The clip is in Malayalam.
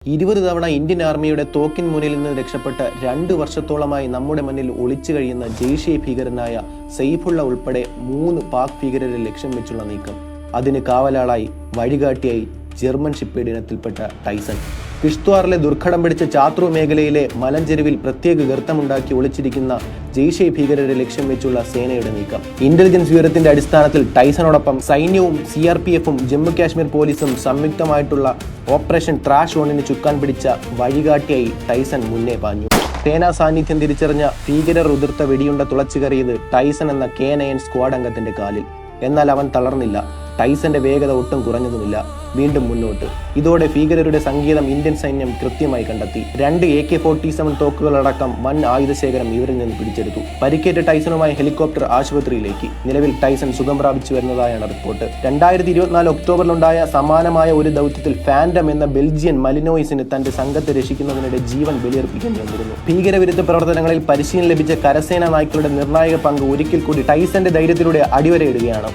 20 തവണ ഇന്ത്യൻ ആർമിയുടെ തോക്കിൻ മുന്നിൽ നിന്ന് രക്ഷപ്പെട്ട 2 വർഷത്തോളമായി നമ്മുടെ മുന്നിൽ ഒളിച്ചു കഴിയുന്ന ജെയ്ഷെ ഭീകരനായ സൈഫുള്ള ഉൾപ്പെടെ 3 പാക് ഭീകരരെ ലക്ഷ്യം വെച്ചുള്ള നീക്കം. അതിന് കാവലാളായി വഴികാട്ടിയായി ജർമ്മൻ ഷിപ്പേഡ് ഇനത്തിൽപ്പെട്ട ടൈസൺ. കിഷ്ത്വാറിലെ ദുർഘടം പിടിച്ച ചാത്രൂ മേഖലയിലെ മലഞ്ചെരുവിൽ പ്രത്യേക ഗർത്തമുണ്ടാക്കി ഒളിച്ചിരിക്കുന്ന ജെയ്ഷെ ഭീകരരെ ലക്ഷ്യം വെച്ചുള്ള സേനയുടെ നീക്കം. ഇന്റലിജൻസ് വിവരത്തിന്റെ അടിസ്ഥാനത്തിൽ ടൈസണോടൊപ്പം സൈന്യവും CRPF-ഉം ജമ്മു കാശ്മീർ പോലീസും സംയുക്തമായിട്ടുള്ള ഓപ്പറേഷൻ ട്രാഷ് ഓണിന് ചുക്കാൻ പിടിച്ച വഴികാട്ടിയായി ടൈസൺ മുന്നേ പാഞ്ഞു. സേനാ സാന്നിധ്യം തിരിച്ചറിഞ്ഞ ഭീകരർ ഉതിർത്ത വെടിയുണ്ട തുളച്ചു കയറിയത് ടൈസൺ എന്ന K9 സ്ക്വാഡ് അംഗത്തിന്റെ കാലിൽ. എന്നാൽ അവൻ തളർന്നില്ല. ടൈസന്റെ വേഗത ഒട്ടും കുറഞ്ഞതുമില്ല. വീണ്ടും മുന്നോട്ട്. ഇതോടെ ഭീകരരുടെ സങ്കേതം ഇന്ത്യൻ സൈന്യം കൃത്യമായി കണ്ടെത്തി. 2 AK-47 തോക്കുകളടക്കം വൻ ആയുധശേഖരം ഇവരിൽ നിന്ന് പിടിച്ചെടുത്തു. പരിക്കേറ്റ ടൈസണുമായി ഹെലികോപ്റ്റർ ആശുപത്രിയിലേക്ക്. നിലവിൽ ടൈസൺ സുഖം പ്രാപിച്ചു വരുന്നതായാണ് റിപ്പോർട്ട്. 2024 ഒക്ടോബറിലുണ്ടായ സമാനമായ ഒരു ദൗത്യത്തിൽ ഫാൻഡം എന്ന ബെൽജിയൻ മലിനോയിസിന് തന്റെ സംഘത്തെ രക്ഷിക്കുന്നതിനിടെ ജീവൻ ബലിയർപ്പിക്കേണ്ടി വന്നിരുന്നു. ഭീകരവിരുദ്ധ പ്രവർത്തനങ്ങളിൽ പരിശീലനം ലഭിച്ച കരസേനാ നായ്ക്കളുടെ നിർണായക പങ്ക് ഒരിക്കൽ കൂടി ടൈസന്റെ ധൈര്യത്തിലൂടെ അടിവരയിടുകയാണ്.